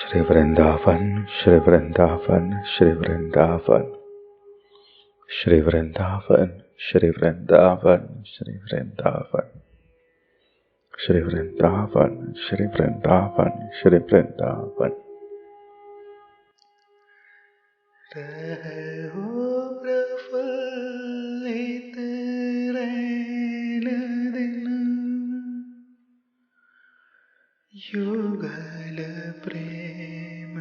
श्री वृंदावन, श्री वृंदावन, श्री वृंदावन, श्री वृंदावन, श्री वृंदावन, श्री वृंदावन, श्री वृंदावन, श्री वृंदावन, श्री वृंदावन। रहो प्रफुल्लित रैन दिन, युगल प्रेम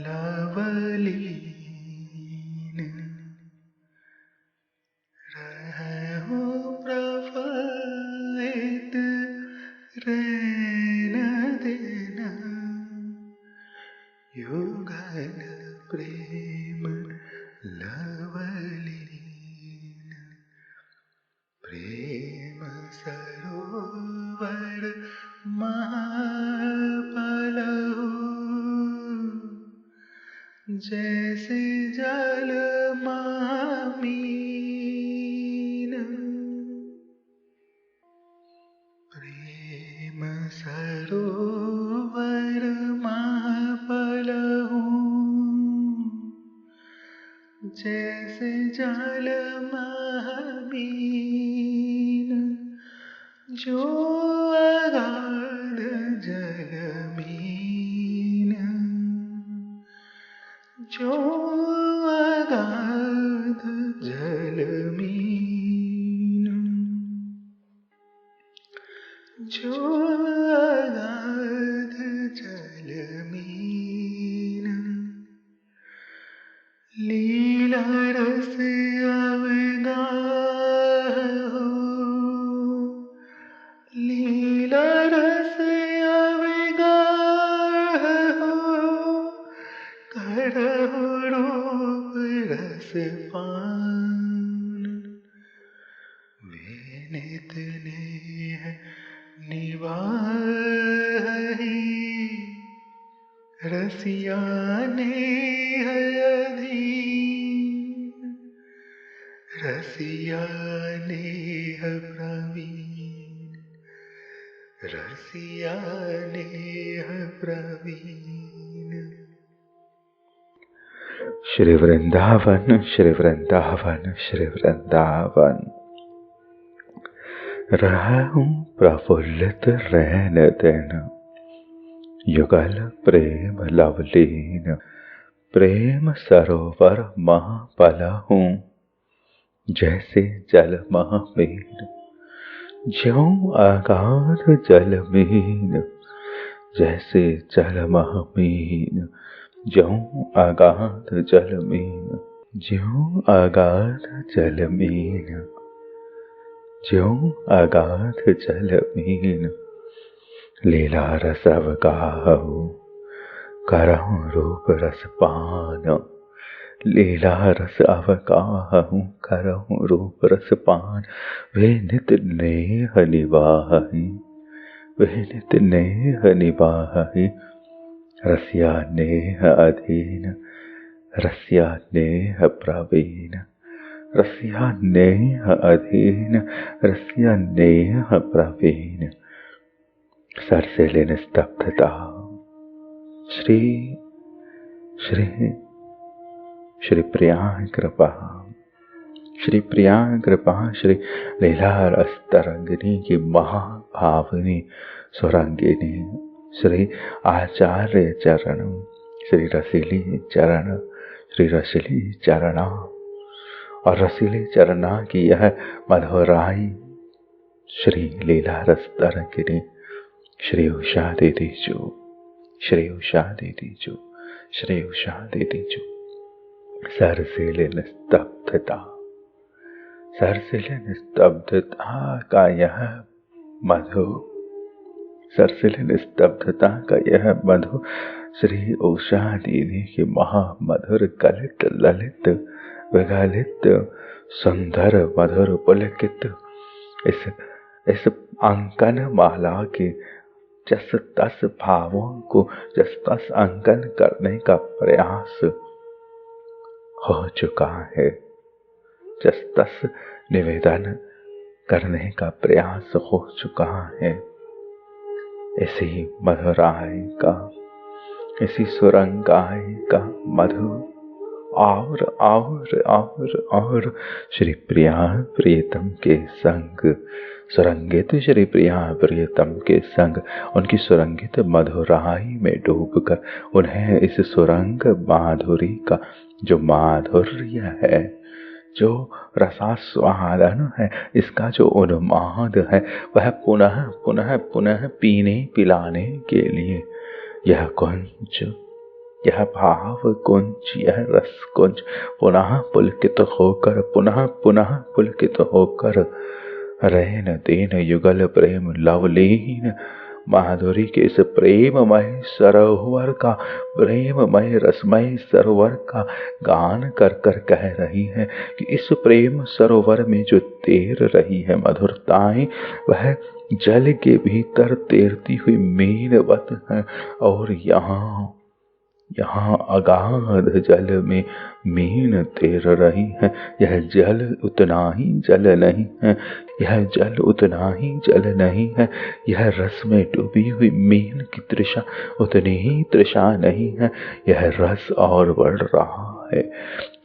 लवलीन। रहो प्रफुल्लित रैन दिन, युगल प्रेम लवलीन। प्रेम सरोवर महापलहु, जैसे जल महामीन। प्रेम सरोवर महापलहु, जैसे जल महामीन। जो अगाध जल मीन, जो अगाध जल मीन, जो अगाध जल मीन। लीला रस अवगाह हो, लीला रस अवगाह हो। करहु रूप रस पान, वे नित नेह निवाहि। रसिया नेह अधीन, रसिया नेह प्रवीण, रसिया नेह प्रवीण। श्री वृंदावन, श्री वृंदावन, श्री वृंदावन। रहूं प्रफुल्लित रैन दिन, युगल प्रेम लवलीन। प्रेम सरोवर महापलहु, जैसे जल महामीन। ज्यों अगाध जल मीन, जैसे जल महामीन। ज्यों अगाध जल मीन, ज्यों अगाध जल मीन, ज्यों अगाध जल मीन। लीला रस अवगाहु, करहु रूप रस पान। लीला रस अवगाहु, करहु रूप रस पान। वे नित नेह निवाहि, वे नित नेह निवाहि। रसिया नेह अधीन, रसिया नेह प्रवीण, रसिया नेह अधीन, रसिया नेह प्रवीण। सरसिल निस्तब्धता। श्री श्री श्री प्रिया कृपा, श्री प्रिया कृपा। श्री लीला रस तरंगिनी की महाभाविनी सुरंगिनी, श्री आचार्य चरण, श्री रसीली चरण, श्री रसीली चरणा। और रसीली चरणा की यह मधुराई श्री लीला रस तरंगिनी श्री उषा दीदी जो, श्री उषा दीदी जो, श्री उषा दीदी जो। सरसिल निस्तब्धता, सरसिल निस्तब्धता का यह मधु, सरसिल निस्तब्धता का यह मधु श्री उषा दीदी की महामधुर गलित ललित विगलित सुंदर मधुर पुलकित इस अंकन माला की जस तस भावों को जस तस अंकन करने का प्रयास हो चुका है, जस तस निवेदन करने का प्रयास हो चुका है। इसी मधुराई का, इसी सुरंगाई का मधु और श्री प्रिया प्रियतम के संग सुरंगित श्री प्रिया प्रियतम के संग उनकी सुरंगित मधुराई में डूबकर उन्हें इस सुरंग माधुरी का जो माधुर्य है, जो रसास्वादन है, इसका जो उन्माद है, वह पुनः पुनः पुनः पीने पिलाने के लिए यह कुंज, यह भाव कुंज, यह रस कुंज पुनः पुलकित होकर पुनः पुनः पुलकित होकर रैन तेन युगल प्रेम लवलीन माधुरी के इस प्रेममय सरोवर का, प्रेममय रसमय सरोवर का गान कर कर कह रही है कि इस प्रेम सरोवर में जो तैर रही है मधुरताएं, वह जल के भीतर तैरती हुई मीनवत है। और यहाँ अगाध जल में मीन तैर रही है। यह जल उतना ही जल नहीं है, यह जल उतना ही जल नहीं है, यह रस में डूबी हुई मीन की तृषा उतनी ही तृषा नहीं है। यह रस और बढ़ रहा है,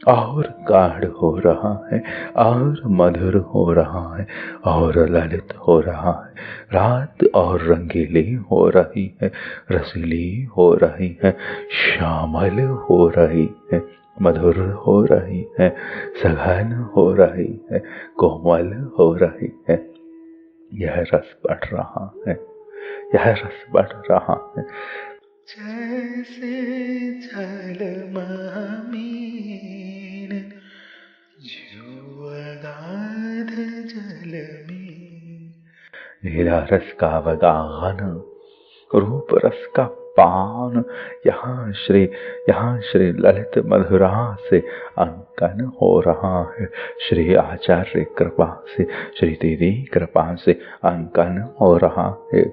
और गाढ़ हो रहा है, और मधुर हो रहा है, और ललित हो रहा है। रात और रंगीली हो रही है, रसीली हो रही है, श्यामल हो रही है, मधुर हो रही है, सघन हो रही है, कोमल हो रही है। यह रस बढ़ रहा है, यह रस बढ़ रहा है। जैसे जल मीन जो अगाध जल में, लीला रस का अवगाहन, रूप रस का पान, यहाँ श्री ललित मधुरा से अंकन हो रहा है। श्री आचार्य कृपा से, श्री दीदी कृपा से अंकन हो रहा है।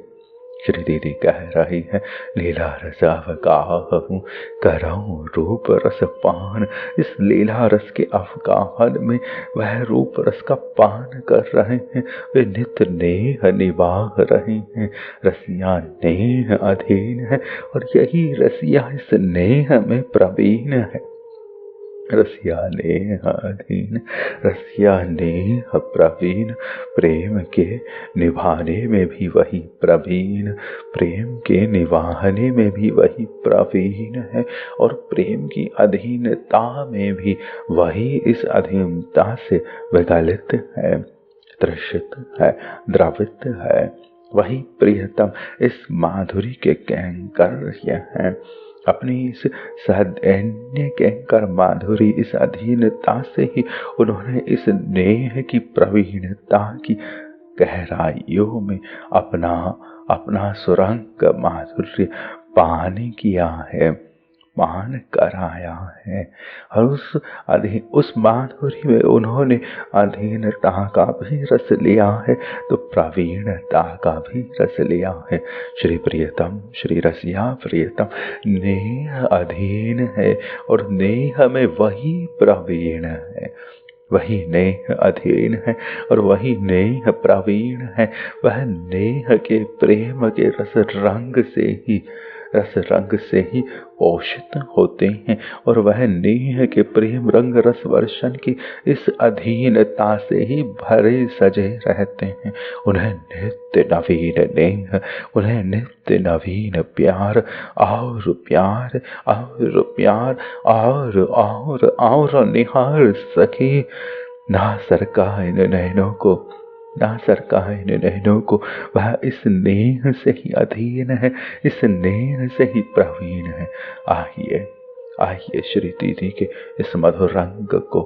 श्री दीदी कह रही है, लीला रस अवगाहन करऊं रूप रस पान। इस लीला रस के अवगाहन में वह रूप रस का पान कर रहे हैं, वे नित्य नेह निभाह रहे हैं। रसिया नेह अधीन है, और यही रसिया इस नेह में प्रवीण है। रसिया नेह अधीन, रसिया नेह प्रवीण, प्रेम के निभाने में भी वही प्रवीण, प्रेम के निभाने में भी वही प्रवीण है, और प्रेम की अधीनता में भी वही इस अधीनता से विगलित है, तृषित है, द्रवित है। वही प्रियतम इस माधुरी के कैंकर्य हैं। अपनी इस सदैन्य कैंकर माधुरी, इस अधीनता से ही उन्होंने इस नेह की प्रवीणता की गहराइयों में अपना सुरंग माधुर्य पान किया है, पान कराया है। और उस माधुरी में उन्होंने अधीनता का भी रस लिया है, तो प्रवीणता का भी रस लिया है। श्री प्रियतम, श्री रसिया प्रियतम नेह अधीन है, और नेह में वही प्रवीण है, वही नेह अधीन है, और वही नेह प्रवीण है। वह नेह के प्रेम के रस रंग से ही पोषित होते हैं, और वह नेह के प्रेम रंग रस वर्षण की इस अधीनता से ही भरे सजे रहते हैं। उन्हें नित्य नवीन नेह, उन्हें नित्य नवीन प्यार, और प्यार और प्यार और निहार सके ना सरका इन नैनों को, ना सरका इन नैनों को। वह इस नेह से ही अधीन है, इस नेह से ही प्रवीण है। आइए श्री दीदी के इस मधुर रंग को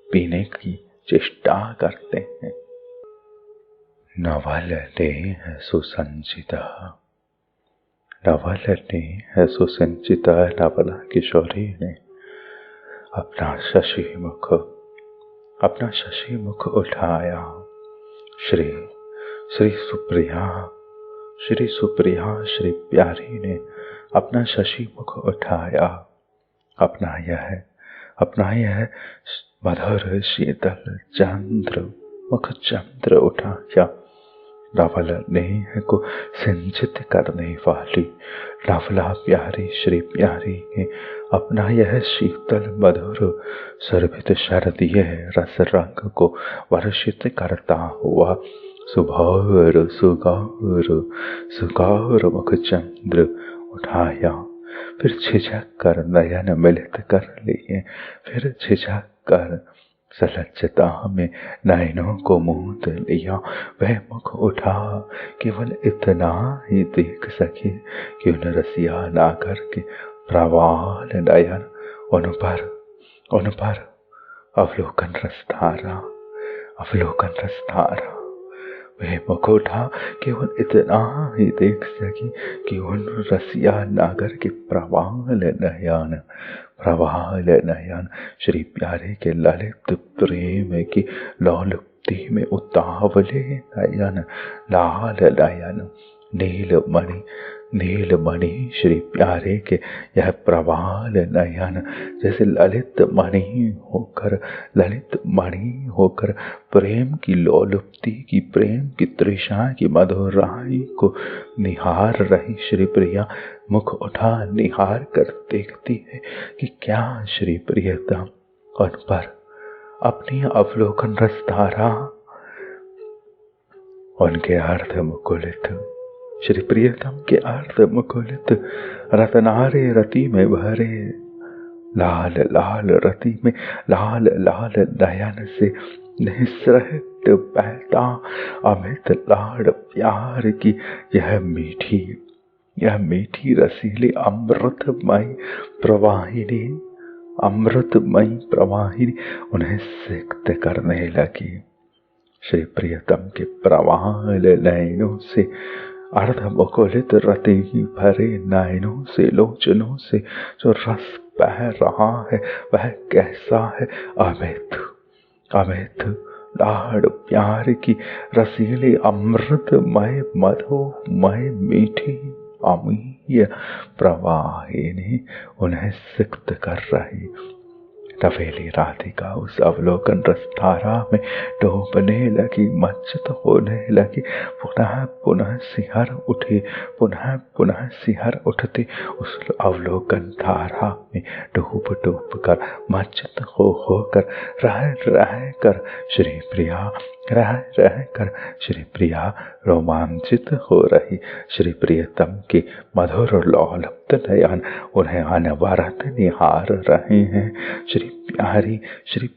पीने की चेष्टा करते हैं। नवल नेह सुसंचिता, नवल नेह सुसंचिता। नवला किशोरी ने अपना शशि मुख उठाया। श्री सुप्रिया श्री प्यारी ने अपना शशि मुख उठाया। अपना यह मधुर शीतल चंद्र मुख चंद्र उठाया। धवल नेह को सिंचित करने वाली धवला प्यारी श्री प्यारी ने अपना यह शीतल मधुर सर्वित शरदीय रस रंग को वर्षित करता हुआ सुभौर सुगौर सुगौर मुख चंद्र उठाया, फिर झिझक कर नयन मिलित कर लिए, फिर झिझक कर सलज्जता में नयनों को मूंद लिया। वह मुख उठा केवल इतना ही देख सके कि उन रसिया नागर के प्रवाल नयन उन पर अवलोकन रस धारा। वह मुख उठा केवल इतना ही देख सकी कि उन रसिया नागर के प्रवाल नयन श्री प्यारे के ललित प्रेम की लौलुप्ति में उतावले नयन लाल नयन नीलमणि श्री प्यारे के यह प्रवाल नयन जैसे ललित मणि होकर प्रेम की लौलुप्ति की, प्रेम की तृषा की मधुराई को निहार रही श्री प्रिया मुख उठा निहार कर देखती है कि क्या श्री प्रियतम उन पर अपनी अवलोकन रस धारा उनके अर्ध मुकुलित श्री प्रियतम के अर्ध मुकुलित रतनारे रति में भरे लाल रति में लाल नयन से निसृत बहता अमित लाड़ प्यार की यह मीठी रसीली अमृतमयी प्रवाहिनी उन्हें सिक्त करने लगी। श्री प्रियतम के प्रवाल नयनों से अर्ध मुकुलित रति भरे नयनों से लोचनों से जो रस बह रहा है वह कैसा है? अमित लाड़ प्यार की रसीली अमृतमय मधुमय मीठी अमीय प्रवाहिनी उन्हें सिक्त कर रही। नवेली राधिका उस अवलोकन रसधारा में डूबने लगी, मच्चित होने लगी। पुनः सिहर उठती उस अवलोकन धारा में डूब कर मच्चित होकर रह कर श्री प्रिया रोमांचित हो रही। श्री प्रियतम के मधुर लौलुप्त नयन उन्हें अनवरत निहार रहे हैं। श्री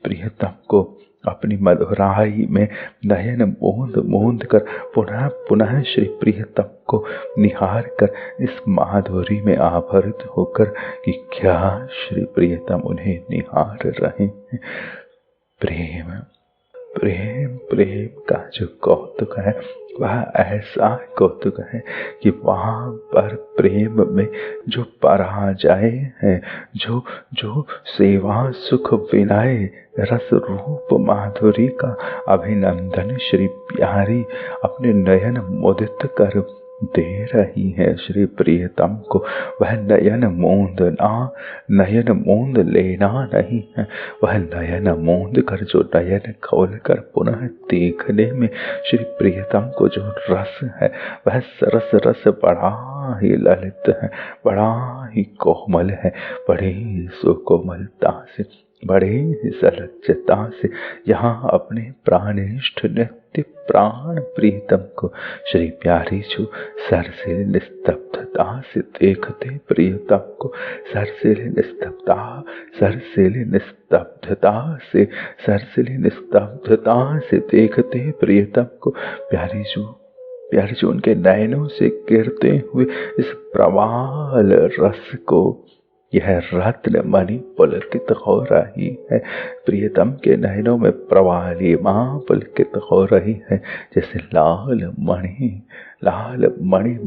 प्रियतम को अपनी मधुराई में नयन मूंद कर पुनः श्री प्रियतम को निहार कर इस माधुरी में आभरित होकर कि क्या श्री प्रियतम उन्हें निहार रहे हैं। प्रेम का जो कौतुक है वह ऐसा कौतुक है कि वहाँ पर प्रेम में जो पराजय है, जो सेवा सुख विनय रस रूप माधुरी का अभिनंदन श्री प्यारी अपने नयन मुदित कर दे रही है श्री प्रियतम को। वह नयन मूंद लेना नहीं है, वह नयन मूंद कर जो नयन खोल कर पुनः देखने में श्री प्रियतम को जो रस है वह रस बड़ा ही ललित है, बड़ा ही कोमल है। बड़ी सुकोमलता से, बड़े ही सलज्जता से यहाँ अपने प्राणिष्ठ नित्य प्राण प्रियतम को श्री प्यारी जो सरसिल निस्तब्धता से देखते प्रियतम को सरसिल निस्तब्धता से देखते प्रियतम को प्यारी जो उनके नयनों से गिरते हुए इस प्रवाल रस को यह रत्न मणि पुलकित हो रही है। प्रियतम के नयनों में प्रवाली माँ पुलकित हो रही है जैसे लाल मणि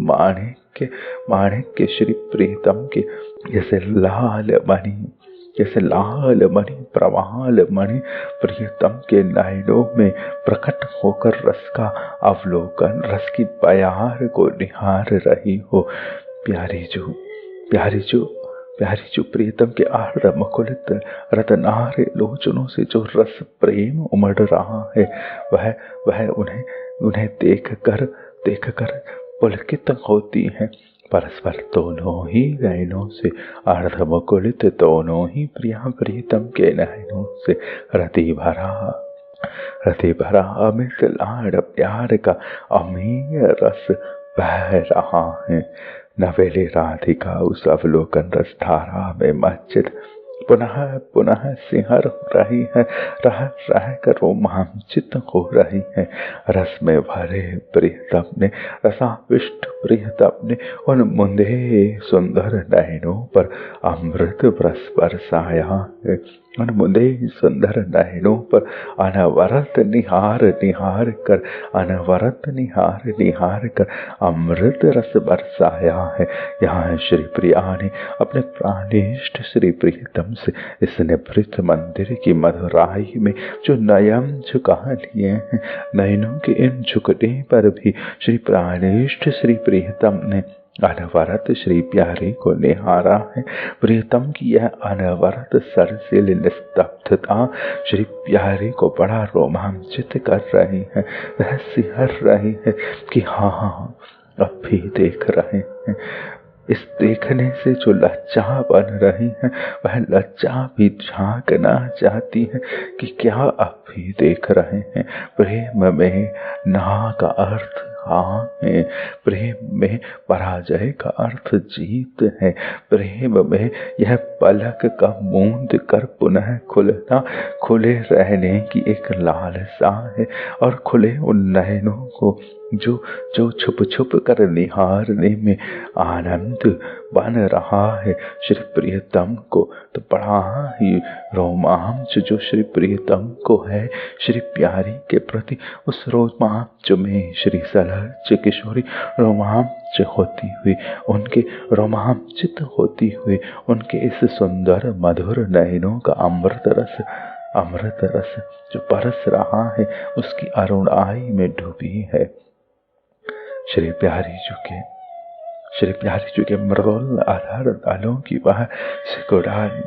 माणिक के श्री प्रियतम के जैसे लाल मणि प्रवाल मणि प्रियतम के नयनों में प्रकट होकर रस का अवलोकन, रस की बयार को निहार रही हो। प्यारी जो प्रियतम के आर्द्र मुकुलित रतनारे लोचनों से जो रस प्रेम उमड़ रहा है वह उन्हें उन्हें देख कर पुलकित होती हैं। परस्पर दोनों ही नयनों से अर्धमुकुलित, दोनों ही प्रिया प्रीतम के नयनों से रति भरा अमित लाड़ प्यार का अमीय रस बह रहा है। नवेली राधिका उस अवलोकन रस धारा में मस्जिद पुनः सिंहर रही है, रह कर रोमांचित हो रही है। रस में भरे प्रियतम ने, रसाविष्ट प्रियतम ने उन मुंदे सुंदर नयनों पर अमृत रस बरसाया है। उन मुंदे सुंदर नयनों पर अनवरत निहार कर अमृत रस बरसाया है। यहाँ श्री प्रिया ने अपने प्राणिष्ट श्री प्रियतम से इस निभृत मंदिर की मधुराई में जो नयन झुका लिए हैं, नयनों के इन झुकने पर भी श्री प्राणिष्ट श्री प्रियतम ने अनवरत श्री प्यारे को निहारा है। प्रियतम की यह अनवरत सरसिल निस्तब्धता श्री प्यारे को बड़ा रोमांचित कर रही है। वह सिहर रही है कि हाँ अब भी देख रहे हैं। इस देखने से जो लज्जा बन रही है, वह लज्जा भी झांकना चाहती है कि क्या अब भी देख रहे हैं। प्रेम में ना का अर्थ हाँ है, प्रेम में पराजय का अर्थ जीत है। प्रेम में यह पलक का मूंद कर पुनः खुलना, खुले रहने की एक लालसा है। और खुले उन नयनों को जो छुप कर निहारने में आनंद बन रहा है श्री प्रियतम को, तो बड़ा ही रोमांच जो श्री प्रियतम को है श्री प्यारी के प्रति, उस रोमांच में श्री सलज किशोरी रोमांच होती हुई, उनके रोमांचित होती हुई उनके इस सुंदर मधुर नयनों का अमृत रस जो बरस रहा है उसकी अरुणाई में डूबी है। श्री प्यारी जी के मृदुल आधार तालों की वह सिकुड़ान,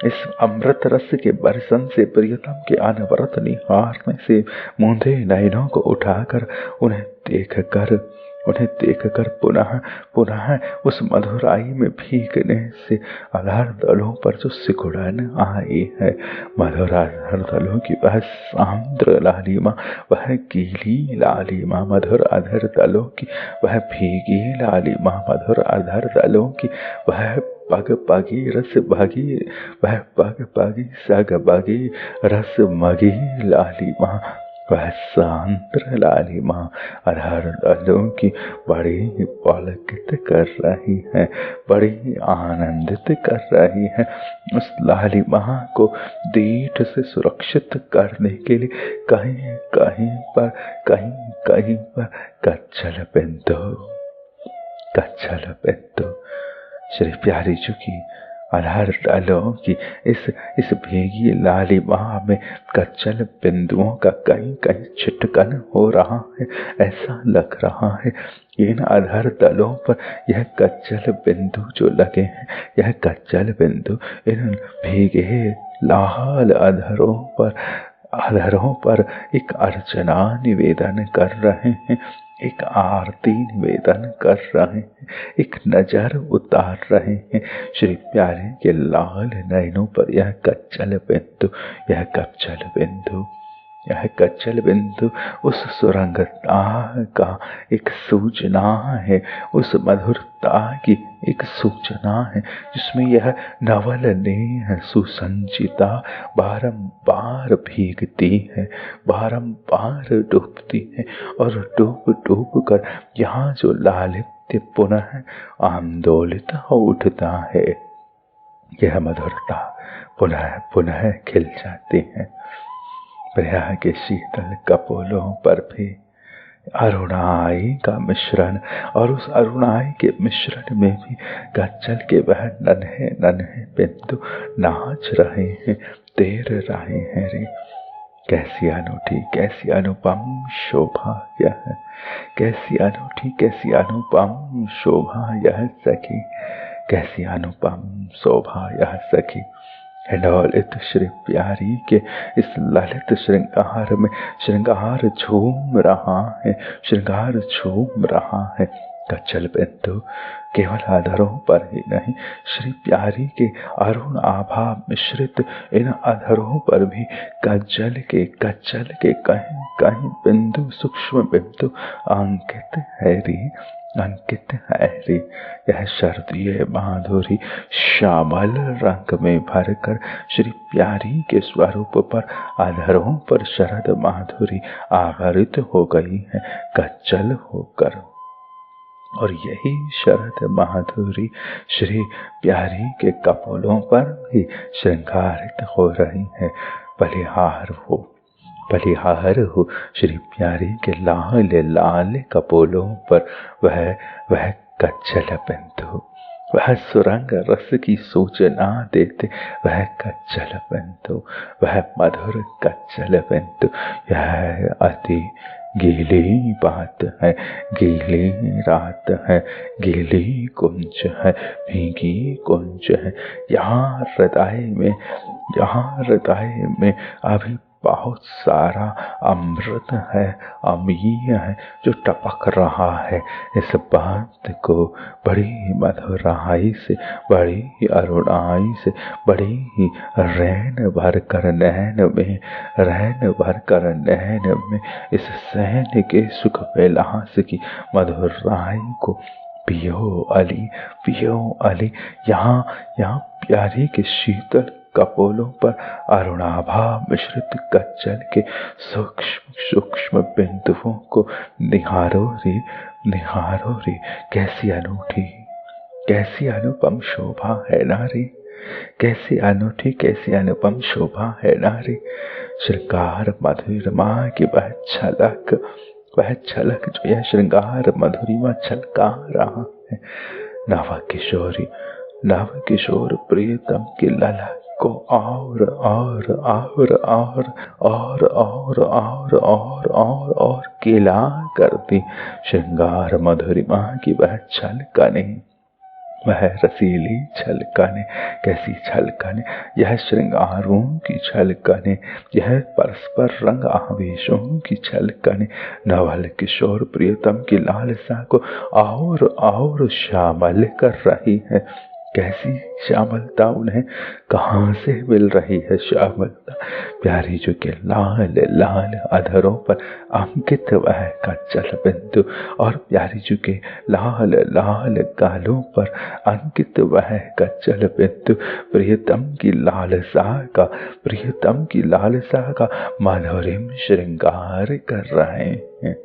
इस अमृत रस के बरसन से प्रियतम के अनवरत निहारने से मूंधे नयनों को उठाकर उन्हें देखकर पुनः उस मधुराई में भीगने से आधार दलों पर जो सिकुड़न आई है, मधुर आधार दलों की वह सांद्र लालिमा, वह गीली लालिमा, मधुर आधार दलों की वह भीगी लालिमा, मधुर आधार दलों की वह पग पगी रस भगी, वह पग पगी सग बगी रस मगी लालिमा, वह सांद्र लालिमा आधार दलों की बड़ी पुलकित कर रही है, बड़ी आनंदित कर रही है। उस लालिमा को दीठ से सुरक्षित करने के लिए कहीं कहीं पर कच्छल बिंदु श्री प्यारी जी की आधार दलों की इस भीगी लालिमा में कच्छल बिंदुओं का कहीं छिटकन हो रहा है। ऐसा लग रहा है इन आधार दलों पर यह कच्छल बिंदु जो लगे हैं, यह कच्छल बिंदु इन भीगे लाल आधारों पर एक अर्चना निवेदन कर रहे हैं, एक आरती निवेदन कर रहे हैं, एक नजर उतार रहे हैं श्री प्यारे के लाल नयनों पर। यह कच्छल बिंदु उस सुरंगता का एक सूचना है, उस मधुरता की एक सूचना है जिसमें यह नवल नेह सुसंचिता बारंबार भीगती है, बारंबार डूबती है और डूब कर यहाँ जो लालित्य पुनः आंदोलित हो उठता है, यह मधुरता पुनः खिल जाती है। प्रयाग के शीतल कपोलों पर भी अरुणाई का मिश्रण, और उस अरुणाई के मिश्रण में भी कच्छल के वह नन्हे बिंदु नाच रहे हैं, तैर रहे हैं रे। कैसी अनूठी, कैसी अनुपम शोभा यह, कैसी अनूठी, कैसी अनुपम शोभा यह सखी, कैसी अनुपम शोभा यह सखी। हिडोलित श्री प्यारी के इस ललित श्रृंगार में श्रृंगार झूम रहा है, श्रृंगार झूम रहा है। कच्चल बिंदु केवल अधरों पर ही नहीं, श्री प्यारी के अरुण आभा मिश्रित इन अधरों पर भी कच्चल के कहीं कहीं बिंदु, सूक्ष्म बिंदु अंकित है रे, अंकित है रे। यह शरदीय माधुरी श्यामल रंग में भरकर श्री प्यारी के स्वरूप पर, अधरों पर शरद माधुरी आवरित हो गई है कच्चल होकर। और यही शरद माधुरी श्री प्यारी के कपोलों पर भी श्रृंगारित हो रही है। बलिहार हो श्री प्यारी के लाल लाल कपोलों पर वह कच्चल बिंदु, वह सुरंग रस की सूचना देते वह कच्चल बिंदु, वह मधुर कच्चल बिंदु। यह अति गीली बात है, गीली रात है, गीली कुंज है, भीगी कुंज है। यहाँ हृदय में अभी बहुत सारा अमृत है, अमीय है जो टपक रहा है। इस बात को बड़ी मधुराई से, बड़ी ही अरुणाई से, बड़ी ही रैन भर कर नैन में इस सहन के सुख विलास की मधुराई को पियो अली। यहाँ प्यारी के शीतल कपोलों पर अरुणाभा मिश्रित कच्चल के सूक्ष्म बिंदुओं को निहारो रे। कैसी अनूठी, कैसी अनुपम शोभा है ना रे, कैसी अनूठी, कैसी अनुपम शोभा है ना रे। श्रृंगार मधुरिमा की वह झलक जो यह श्रृंगार मधुरिमा छलका रहा है। नव किशोर प्रियतम की ललक को और केला कर दी। श्रृंगार मधुरिमा की वह छलकने, वह रसीली छलकने, कैसी छलकने, यह श्रृंगारों की छलकने, यह परस्पर रंग आवेशों की छलकने नवल किशोर प्रियतम की लालसा को और श्यामल कर रही है। कैसी श्यामलता उन्हें कहाँ से मिल रही है श्यामलता। प्यारी जो के लाल अधरों पर अंकित वह कच्चल बिंदु, और प्यारी जो के लाल गालों पर अंकित वह कच्चल बिंदु प्रियतम की लालसा का माधुर्यम श्रृंगार कर रहे हैं।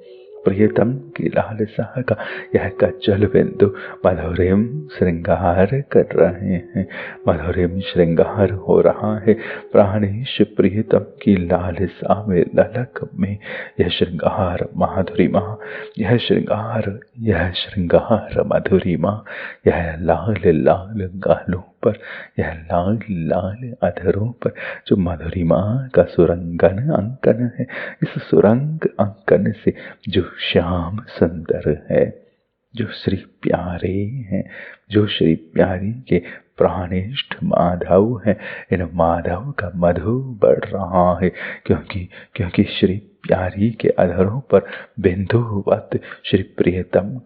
प्रियतम की लालसा का यह कच्चल बिंदु मधुरिम श्रृंगार कर रहे हैं, मधुरिम श्रृंगार हो रहा है। प्राणेश प्रियतम की लालसा में, ललक में यह श्रृंगार माधुरिमा, यह श्रृंगार मधुरिमा, यह लाल गालों पर, यह लाल अधरों पर जो मधुरिमा का सुरंगन अंकन है। इस सुरंग अंकन से जो श्याम सुंदर है, जो श्री प्यारे हैं, जो श्री प्यारी के प्राणेष्ठ माधव हैं, इन माधव का मधु बढ़ रहा है। क्योंकि श्री प्यारी के अधरों पर बिंदुवत श्री प्रियतम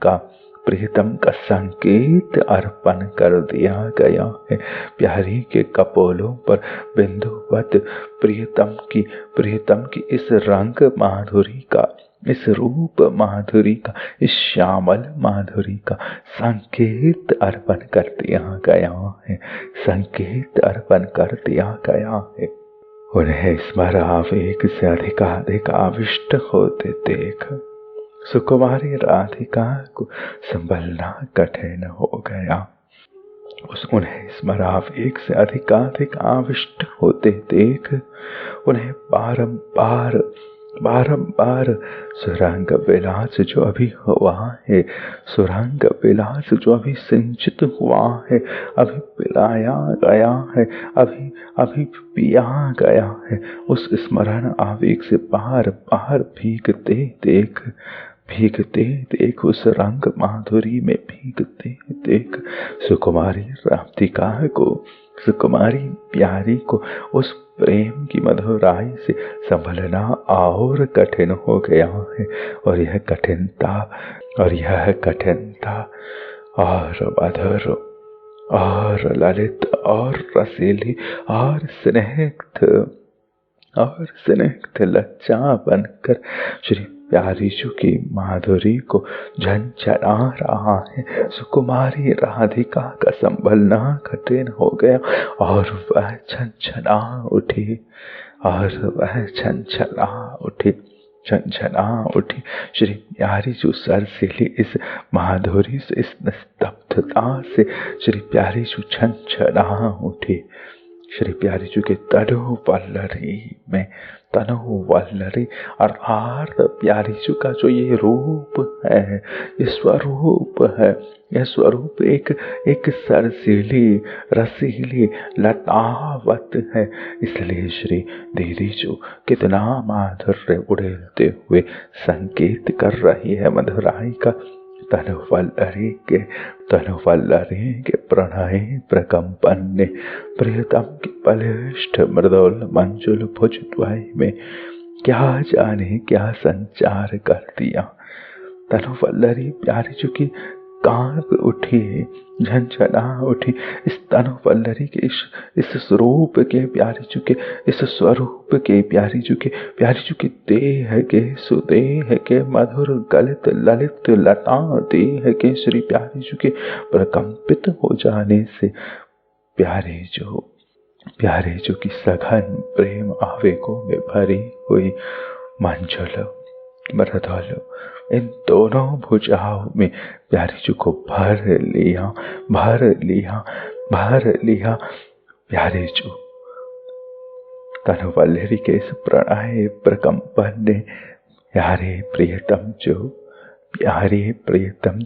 का संकेत अर्पण कर दिया गया है। प्यारी के कपोलों पर बिंदुवत प्रियतम की इस रंग माधुरी का, इस रूप माधुरी का, इस श्यामल माधुरी का संकेत अर्पण कर दिया गया है, संकेत अर्पण कर दिया गया है। उन्हें स्मरावेग से अधिकाधिक आविष्ट होते देख सुकुमारी राधिका को संभलना कठिन हो गया। उन्हें स्मरावेग से अधिकाधिक आविष्ट होते देख उन्हें बारंबार सुरंग विलास जो अभी हुआ है, सुरंग विलास जो अभी सिंचित हुआ है, अभी पिलाया गया है, अभी पिया गया है, उस स्मरण आवेग से बार भीगते देख उस रंग माधुरी में भीगते देख सुकुमारी राधिका को सुकुमारी प्यारी को उस प्रेम की मधुराई से संभलना और कठिन हो गया है। और यह कठिनता और मधुर और ललित और रसीली और स्निग्ध लज्जा बनकर श्री प्यारीशु की माधुरी को झंझना रहा है। सुकुमारी राधिका का संभलना कठिन हो गया और वह झंझना उठी। श्री प्यारीशु सरसीली इस माधुरी से, इस निस्तब्धता से श्री प्यारीशु झंझना उठी। श्री प्यारीशु के तनु वल्लरी अर्थात प्यारीशु का जो ये रूप है, ये स्वरूप है, यह स्वरूप एक सरसीली रसीली लतावत है। इसलिए श्री दीदीजू कितना माधुर्य उड़ेलते हुए संकेत कर रही है मधुराई का। तनुवल्लरी के प्रणय प्रकंपन ने प्रियतम की बलिष्ठ मृदुल मंजुल भुज द्वय में क्या जाने क्या संचार कर दिया। तनुवल्लरी प्यारीजू की कांप उठी, झंझना उठी। इस तनुवल्लरी के इस स्वरूप के प्यारीजू के, इस स्वरूप के प्यारीजू के देह के सुदेह के मधुर गलित ललित लता देह के श्री प्यारीजू के प्रकंपित हो जाने से प्यारीजू की सघन प्रेम आवेगों में भरी हुई मंजुल मृदुल इन दोनों भुजाओं में प्यारीजू को भर लिया। प्यारीजू तनुवल्लरी के इस प्रणय प्रकंपन ने प्यारे प्रियतम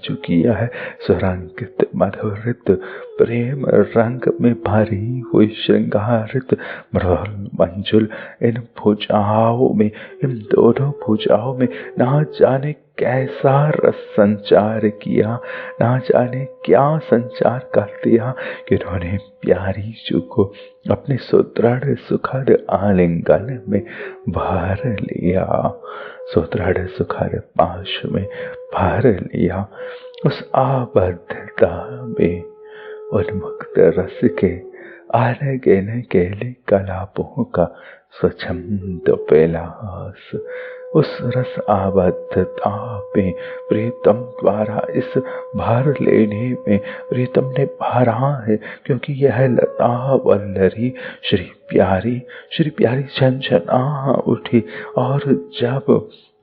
जो किया है सुरंगित मधुरित प्रेम रंग में भरी हुई श्रृंगारित मृदुल मंजुल इन दोनों भुजाओं में ना जाने कैसा रस संचार किया, ना जाने क्या संचार कर दिया कि उन्होंने प्यारीजू को अपने सुदृढ़ सुखद आलिंगन में भर लिया, सुदृढ़ सुखद पाश में भर लिया। उस आबद्धता में उन्मुक्त रस के आलगन के लिए कलापों का स्वच्छंद विलास, उस रस आबद्धता में प्रीतम द्वारा इस भर लेने में प्रीतम ने भरा है, क्योंकि यह लता वल्लरी श्री प्यारी झंझना उठी।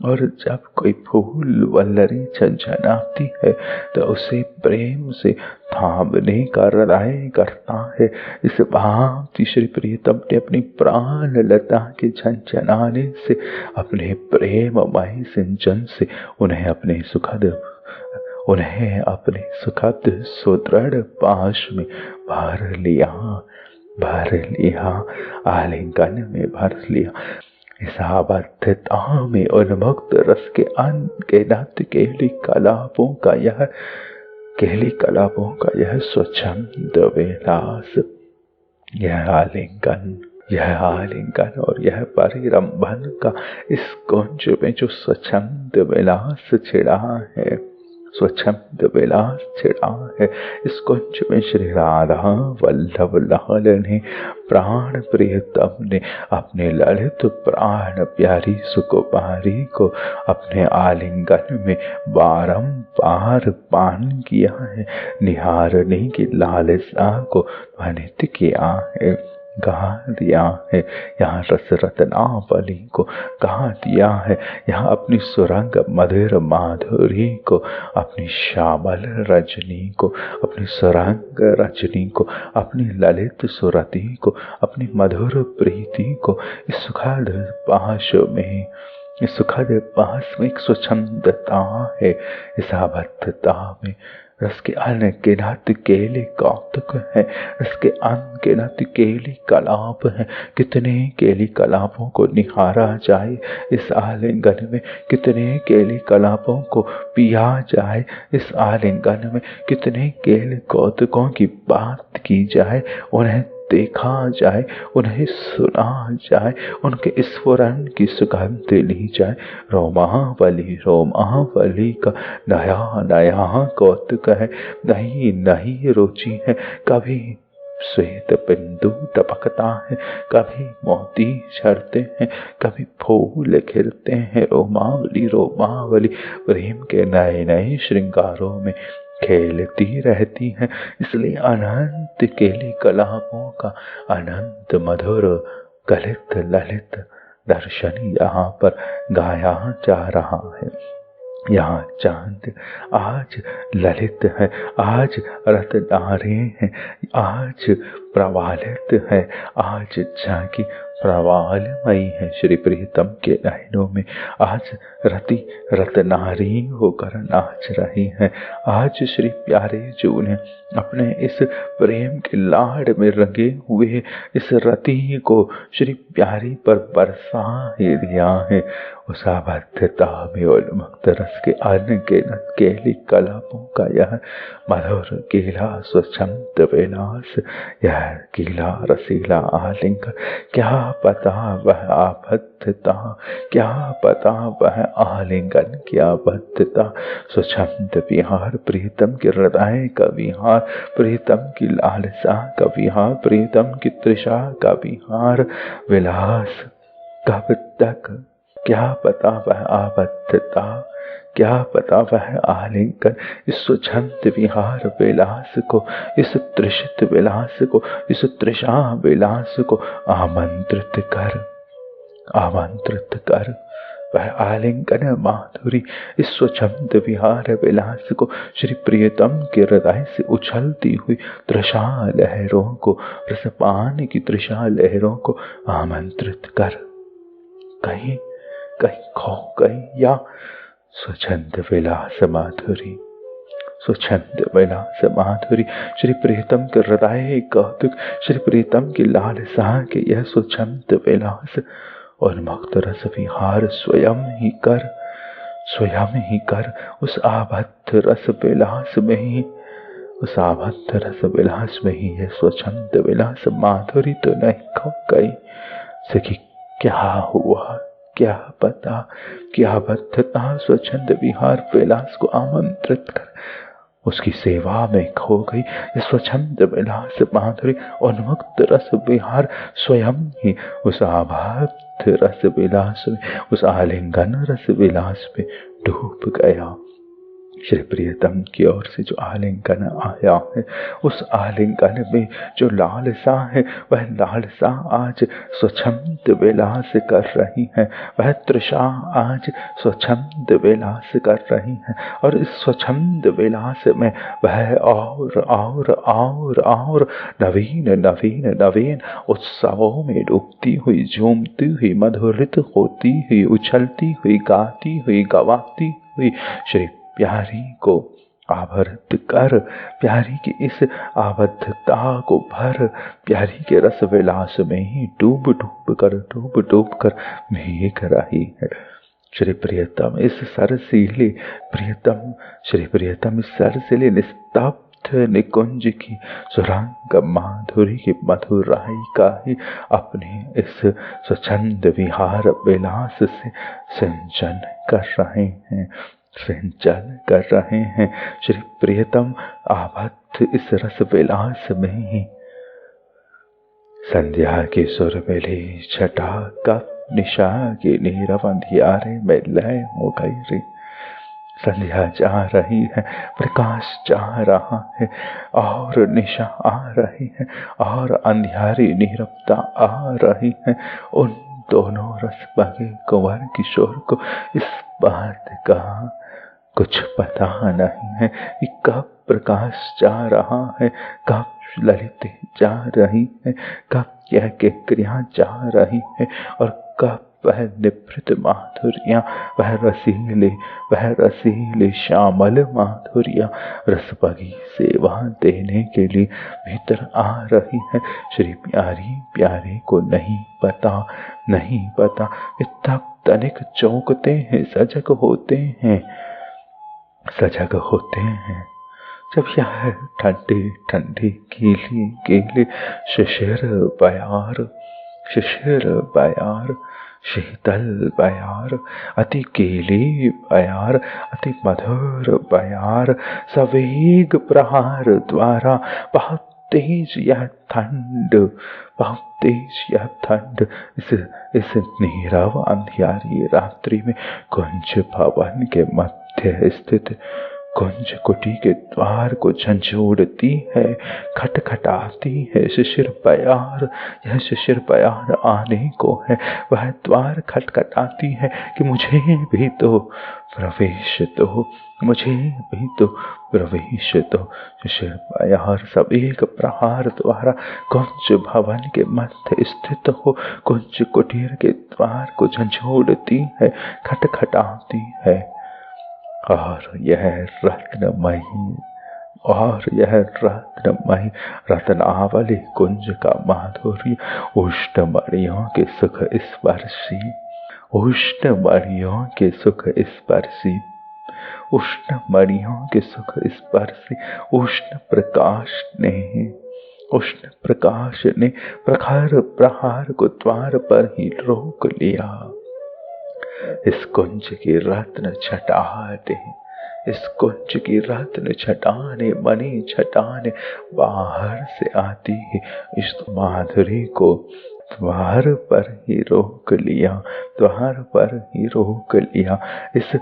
और जब कोई फूल वल्लरी झंझनाती है तो उसे प्रेम से थामने का हृदय करता है। इस भांति श्री प्रीतम ने अपनी प्राण लता के झंझनाने से, अपने प्रेममय सिंचन से उन्हें अपने सुखद सुदृढ़ पाश में भर लिया, आलिंगन में भर लिया। इस आबद्धता में उन्मुक्त रस के अनगिनत केली कलापों का यह स्वच्छंद विलास, यह आलिंगन और यह परिरंभन का इस कुंज में जो स्वच्छंद विलास छिड़ा है, इस कुंज में श्री राधा वल्लभ लाल ने प्राण प्रियतम ने अपने ललित प्राण प्यारी सुकुमारी को अपने आलिंगन में बारंबार पान किया है, निहारने की लालसा को ध्वनित किया है, गा दिया है। यहाँ रस रत्नावली को गा दिया है, यहाँ अपनी सुरंग मधुर माधुरी को, अपनी श्यामल रजनी को, अपनी सुरंग रजनी को, अपनी ललित सुरति को, अपनी मधुर प्रीति को इस सुखद पास में एक स्वच्छंदता है। इस आबद्धता में रस के अनगिनत केली कौतुक है, रस के अनगिनत केली कलाप है। कितने केली कलापों को निहारा जाए इस आलिंगन में, कितने केली कलापों को पिया जाए इस आलिंगन में, कितने केली कौतुकों की बात की जाए, उन्हें देखा जाए, उन्हें सुना जाए, उनके स्फुरन की सुगंध ली जाए। रोमावली रोमावली का नया नया कौतुक है, नई नई रुचि है। कभी श्वेत बिंदु टपकता है, कभी मोती झरते हैं, कभी फूल खिलते हैं। रोमावली रोमावली प्रेम के नए नए श्रृंगारों में खेलती रहती है। इसलिए अनंत केली कलापों का अनंत मधुर गलित ललित दर्शन यहाँ पर गाया जा रहा है। यहाँ चांद आज ललित है, आज रत्नारे हैं, आज प्रवालित है, आज झांकी प्रवालमयी है श्री प्रीतम के नयनों में। आज रति रत्नारी होकर नाच रही है। आज श्री प्यारे जो ने अपने इस प्रेम के लाड़ में रंगे हुए इस रति को श्री प्यारी पर बरसा ही दिया है। उस आबद्धता में उन्मुक्त रस के अनगिनत केली कलापों का यह मधुर गीला स्वच्छंद विलास, यह गीला रसीला आलिंगन, क्या पता वह आबद्धता, क्या पता वह आलिंगन की आबद्धता। स्वच्छंद विहार प्रीतम के हृदय का विहार, प्रीतम की लालसा का विहार, प्रीतम की तृषा का विहार, विलास कब तक, क्या पता वह आबद्धता, क्या पता वह आलिंगन। इस स्वच्छंद विहार विलास को, इस तृषित विलास को, इस तृषा विलास को आमंत्रित कर, आमंत्रित कर। वह आलिंगन माधुरी, इस स्वच्छंद विहार विलास को श्री प्रियतम के हृदय से उछलती हुई तृषा लहरों को, रसपान की तृषा लहरों को आमंत्रित कर। कहीं कहीं खो गई या स्वच्छंद विलास माधुरी, स्वच्छंद विलास माधुरी, श्री प्रीतम के हृदय कौतुक, श्री प्रीतम की लालसा के यह स्वच्छंद विलास उन्मुक्त रस विहार स्वयं ही कर, स्वयं ही कर। उस आबद्ध रस विलास में ही, उस आबद्ध रस विलास में ही यह स्वच्छंद विलास माधुरी तो नहीं खो गई। सखी क्या हुआ, क्या पता, क्या बद्धता स्वच्छंद विहार विलास को आमंत्रित कर उसकी सेवा में खो गई। स्वच्छंद विलास माधुरी उन्मुक्त रस विहार स्वयं ही उस आबद्ध रस विलास में, उस आलिंगन रस विलास में डूब गया। श्री प्रियतम की ओर से जो आलिंगन आया है, उस आलिंगन में जो लालसा है, वह लालसा आज स्वच्छंद विलास कर रही है, वह तृषा आज स्वच्छंद विलास कर रही है। और इस स्वच्छंद विलास में वह और नवीन नवीन नवीन उत्सवों में डूबती हुई, झूमती हुई, मधुरित होती हुई, उछलती हुई, गाती हुई, गवाती हुई श्री प्यारी को आवर्त कर, प्यारी की इस आबद्धता को भर, प्यारी के रस विलास में ही डूब डूब कर भीग रही है। श्री प्रियतम इस सरसीले प्रियतम, श्री प्रियतम इस सरसीले निस्तब्ध निकुंज की सुरंग माधुरी की मधुराई का ही अपने इस स्वच्छंद विहार विलास से सिंचन कर रहे हैं, सिंचन कर रहे हैं। श्री प्रियतम आबद्ध इस रस विलास में ही संध्या की सुरबेली छटा कप निशा की नीरव अंधियारे में लय हो गई रे। संध्या जा रही है, प्रकाश जा रहा है, और निशा आ रही है, और अंधियारी नीरवता आ रही है। उन दोनों रस बगे कुंवर किशोर को इस बात का कुछ पता नहीं है कि कब प्रकाश जा रहा है, कब ललित जा रही है, कब यह क्रिया जा रही है, और कब वह निभृत माधुर्या, वह रसीले श्यामल माधुर्या रसपगी सेवा देने के लिए भीतर आ रही है। श्री प्यारी प्यारे को नहीं पता, नहीं पता। तब तनिक चौंकते हैं, सजग होते हैं, सजग होते हैं, जब यह ठंडी ठंडी गीली गीली शिशिर बयार शीतल बयार, अति गीली बयार, अति मधुर बयार, सवेग प्रहार द्वारा बहुत तेज यह ठंड, बहुत तेज यह ठंड इस नीरव अंधियारी रात्रि में कुंज भवन के मध्य स्थित कुंज कुटी के द्वार को झंझोड़ती है, खटखटाती है शिशिर बयार। यह शिशिर बयार आने को है, वह द्वार खटखटाती है कि मुझे भी तो प्रवेश दो, मुझे भी तो प्रवेश दो। शिशिर बयार सब एक प्रहार द्वारा कुंज भवन के मध्य स्थित हो कुंज कुटीर के द्वार को झंझोड़ती है, खटखटाती है। और यह रत्नमयी रत्नावली कुंज का माधुर्य उष्णमणियों के सुख स्पर्शी, उष्णमणियों के सुख स्पर्शी, उष्णमणियों के सुख स्पर्शी, उष्ण प्रकाश ने प्रखर प्रहार को द्वार पर ही रोक लिया। इस कुंज की रत्न छटाने, इस कुंज की रत्न छटाने, मणि छटाने बाहर से आती है, इस माधुरी को द्वार पर ही रोक लिया, द्वार पर ही रोक लिया। इस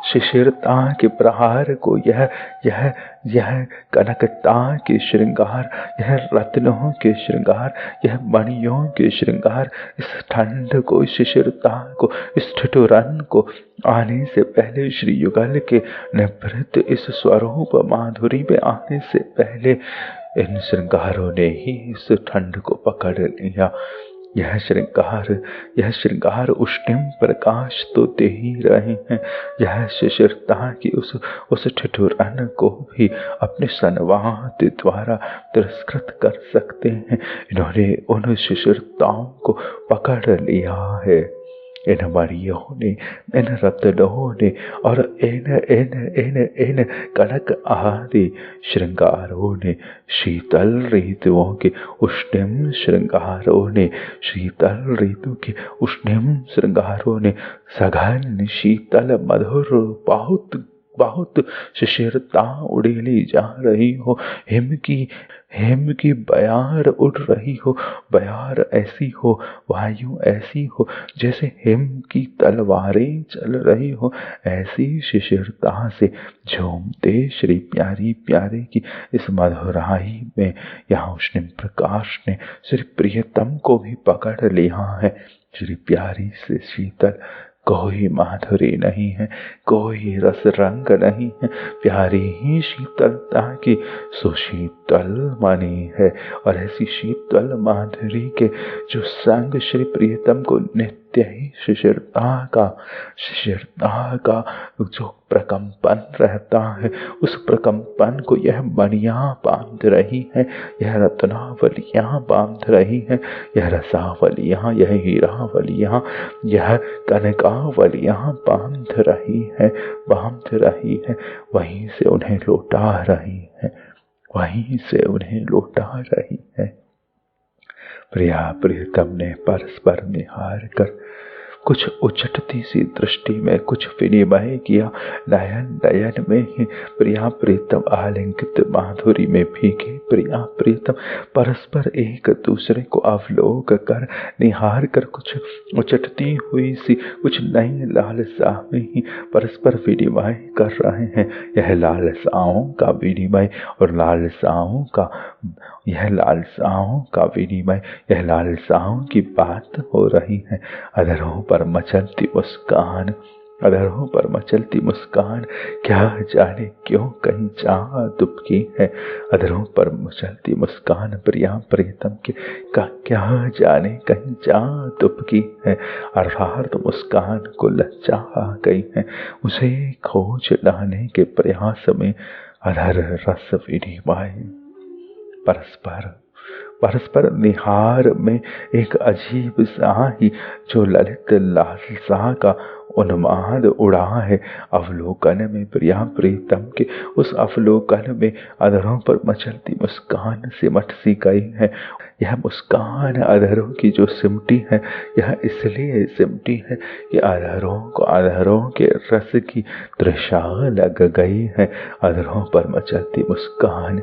शिशिरता के प्रहार को यह कनकता के श्रृंगार, यह रत्नों के श्रृंगार, यह मणियों के श्रृंगार, इस ठंड को, इस शिशिरता को, इस ठिठुरन को आने से पहले, श्री युगल के निभृत इस स्वरूप माधुरी में आने से पहले इन श्रृंगारों ने ही इस ठंड को पकड़ लिया। यह श्रृंगार उष्णिम प्रकाश तो दे ही रहे हैं, यह शिशिरता की उस ठिठुरन को भी अपने संवाद द्वारा तिरस्कृत कर सकते हैं। इन्होंने उन शिशिरताओं को पकड़ लिया है, इन मणियों ने, इन रत्नों ने और इन कनक आदि श्रृंगारों ने, शीतल ऋतुओं के उष्णिम श्रृंगारों ने, शीतल ऋतु के उष्णिम श्रृंगारों ने सघन शीतल मधुर बहुत बहुत शिशिरता उड़ेली जा रही हो, हिम की बयार उड़ रही हो, बयार ऐसी हो, वायु ऐसी हो जैसे हिम की तलवारें चल रही हो, ऐसी शिशिरता से झूमते श्री प्यारी प्यारे की इस मधुराई में यहाँ उष्ण प्रकाश ने श्री प्रियतम को भी पकड़ लिया है। श्री प्यारी से शीतल कोई माधुरी नहीं है, कोई रस रंग नहीं है, प्यारी ही शीतलता की सुशीतल मणि है। और ऐसी शीतल माधुरी के जो संग श्री प्रियतम को नित्य ही शिशिरता का जो प्रकंपन रहता है, उस प्रकंपन को यह मणियां बांध रही है, यह रत्नावलियां बांध रही है, यह रसावलियां, यह हीरावलियां, यह कनकावलियां बांध रही है, वहीं से उन्हें लौटा रही है। प्रिया प्रियतम ने परस्पर निहार कर कुछ उचटती सी दृष्टि में कुछ विनिमय किया, नयन नयन में ही प्रिया प्रीतम आलिंगित माधुरी में भीगे प्रिया प्रीतम परस्पर एक दूसरे को अवलोक कर निहार कर कुछ उचटती हुई सी कुछ नई लालसा में ही परस्पर विनिमय कर रहे हैं। यह लालसाओं का विनिमय और लालसाओं की बात हो रही है। अधरों पर मचलती मुस्कान क्या जाने क्यों कहीं जहाँ दुबकी है। अधरों पर मचलती मुस्कान प्रिया प्रीतम की का क्या जाने कहीं जहाँ दुबकी है। अर्थात मुस्कान को लज्जा आ गई है। उसे खोज लाने के प्रयास में अधर रस विनिमय परस्पर निहार में एक अजीब सा ही जो ललित लालसा का उन्माद उड़ा है अवलोकन में प्रिया प्रीतम के। उस अवलोकन में अधरों पर मचलती मुस्कान सिमट सी गई है। यह मुस्कान अधरों की जो सिमटी है, यह इसलिए सिमटी है कि अधरों के रस की तृषा लग गई है। अधरों पर मचलती मुस्कान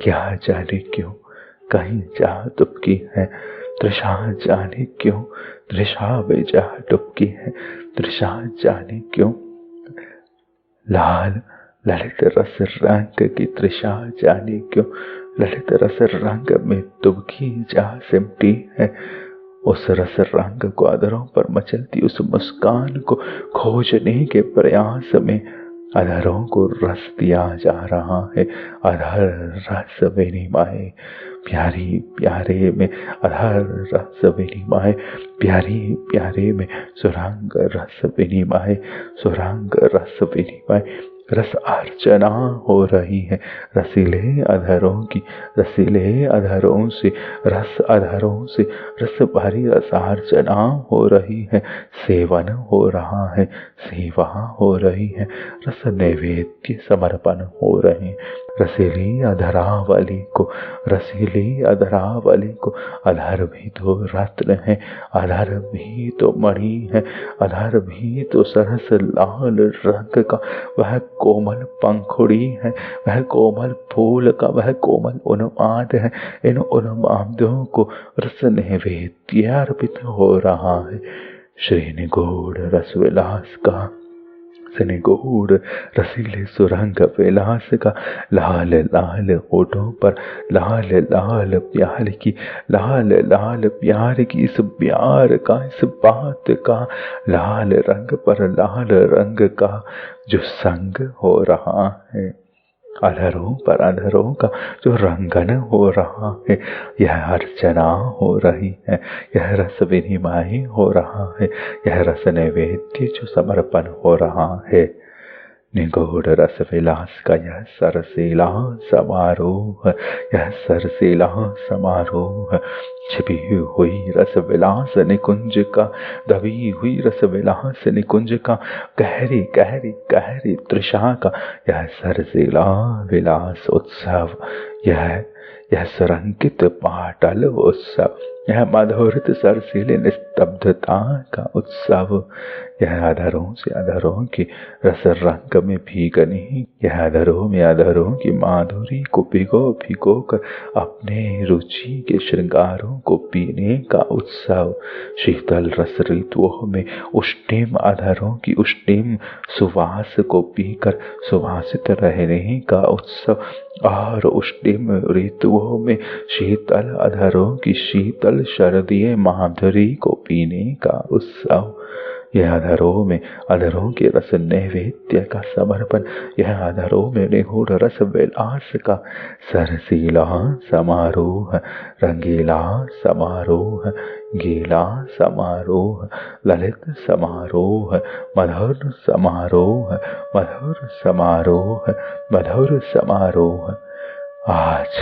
क्या जाने क्यों कहीं जा टुपकी है। तृषा जाने क्यों तृषा में जा टुपकी है। तृषा जाने क्यों लाल ललित रस रंग की तृषा जाने क्यों ललित रस रंग में तुबकी जा सिमटी है। उस रस रंग को अधरों पर मचलती उस मुस्कान को खोजने के प्रयास में अधरों को रस दिया जा रहा है। अधर रस विनिमय प्यारी प्यारे में, अधर रस विनिमय प्यारी प्यारे में, सुरंग रस विनिमय सुरंग रस विनिमय। रस अर्चना हो रही है रसीले अधरों की, रसीले अधरों से रस अधरों से रस भरी रसार्चना हो रही है। सेवन हो रहा है, सेवा हो रही है, रस नैवेद्य समर्पण हो रहे हैं। रसीली अधरावली को, रसीली अधरावली को, अधर भी तो रत्न है, अधर भी तो मणि है, अधर भी तो सरस लाल रंग का वह कोमल पंखुड़ी है, वह कोमल फूल का वह कोमल उन्माद है। इन उन्मादों को रस नैवेद्य अर्पित हो रहा है। श्री निगूढ़ रस विलास का, निगूढ़ रसीले सुरंग विलास का, लाल लाल होठों पर लाल लाल प्यार की, लाल लाल प्यार की, इस प्यार का, इस बात का, लाल रंग पर लाल रंग का जो संग हो रहा है। अधरों पर अधरों का जो रंगन हो रहा है, यह अर्चना हो रही है, यह रस विनिमय हो रहा है, यह रस नैवेद्य जो समर्पण हो रहा है। निगूढ़ रस विलास का यह सरसीला समारोह, यह सरसीला समारोह, छिपी हुई रस विलास निकुंज का, दबी हुई रस विलास निकुंज का, गहरी गहरी गहरी तृषा का यह सरसीला विलास उत्सव, यह सुरंगित पाटल उत्सव, यह मधुरित सरसीले निस्तब्धता का उत्सव, यह अधरों से अधरों की रस रंग में भीगने, यह अधरों में अधरों की माधुरी को भिगो भिगो कर अपने रुचि के श्रृंगारों को पीने का उत्सव। शीतल रस ऋतुओं में उष्णिम अधरों की उष्णिम सुवास को पीकर सुवासित रहने का उत्सव, और उष्णिम ऋतुओं में शीतल अधरों की शीतल शरदीय माधुरी को पीने का उत्सव। यह अधरों में अधरों के रस नैवेद्य का समर्पण, यह अधरों में निगूढ़ रस विलास का सरसीला समारोह, रंगीला समारोह, गीला समारोह, ललित समारोह, मधुर समारोह, मधुर समारोह, मधुर समारोह। आज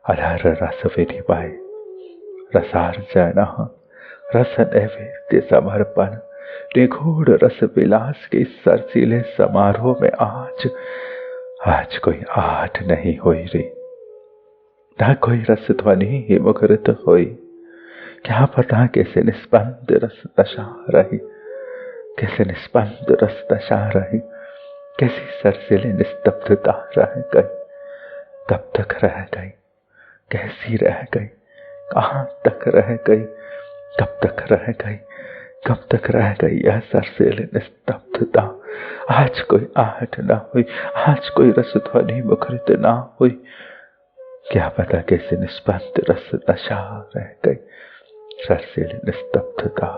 अधर रस विनिमय, रसार्चना, रस नैवेद्य समर्पण, निगूढ़ रस विलास के सरसीले समारोह में आज कोई आहट नहीं हुई रे, न कोई रस ध्वनि ही मुखरित हुई। क्या पता कैसे निस्पंद रस दशा रही, कैसे निस्पंद रस दशा रही, कैसी सरसीले निस्तब्धता रह गई, कब तक रह गई, कैसी रह गई, कहाँ तक रह गई, कब तक रह गई, कब तक रह गई यह सरसीले निस्तब्धता। आज कोई आहट न हुई, आज कोई रस ध्वनि मुखरित न हुई। क्या पता कैसे निस्पंद रस दशा रह गई। सरसीले निस्तब्धता,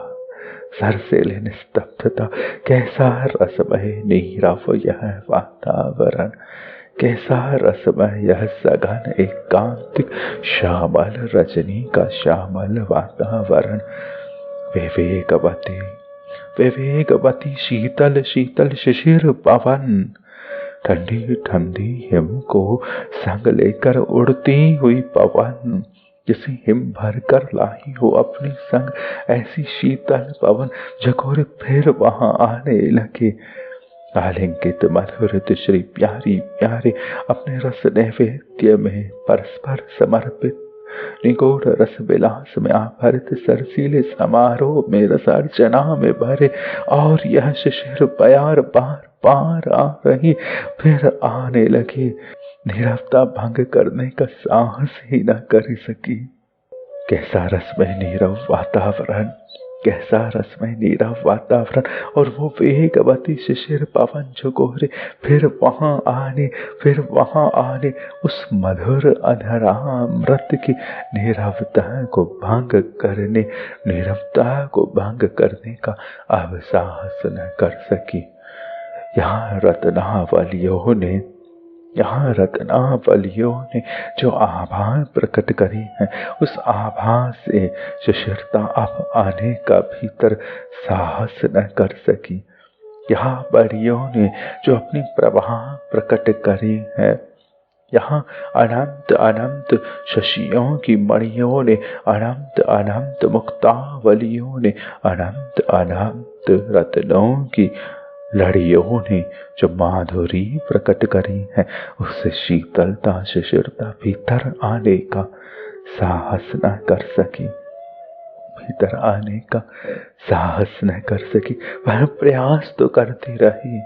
सरसीले निस्तब्धता, कैसा रसमय नीरव यह वातावरण, कैसा रसमय यह सघन एकांतिक श्यामल रजनी का श्यामल वातावरण। विवेकवती विवेकवती शीतल शीतल शिशिर पवन, ठंडी ठंडी हिम को संग लेकर उड़ती हुई पवन, जिसे हिम भर कर लाई हो अपने संग ऐसी शीतल पवन झकोरे फिर वहां आने लगे। आलिंगित मधुरित श्री प्यारी प्यारे अपने रस नैवेद्य में परस्पर समर्पित निगूढ़ रस विलास में आभरित सरसीले समारोह में रसार्चना में भरे, और यह शिशिर प्यार बार बार आ रही फिर आने लगी। नीरवता भंग करने का साहस ही न कर सकी। कैसा रसमय नीरव वातावरण, कैसा रसमय नीरव वातावरण, और वो वेगवती शिशिर पवन झकोरे फिर वहां आने उस मधुर अधरामृत की नीरवता को भंग करने का अब साहस न कर सकी। यहाँ रत्नावलियों ने जो आभा प्रकट करी है, उस आभा से शिशिरता अब आने का भीतर साहस न कर सकी। यहाँ बड़ियों ने जो अपनी प्रभा प्रकट करी है, यहाँ अनंत अनंत शशियों की मणियों ने, अनंत अनंत मुक्तावलियों ने, अनंत अनंत रत्नों की लड़ियों ने जो माधुरी प्रकट करी है, उससे शीतलता शिशिरता भीतर आने का साहस न कर सकी। भीतर आने का साहस न कर सकी। वह प्रयास तो करती रही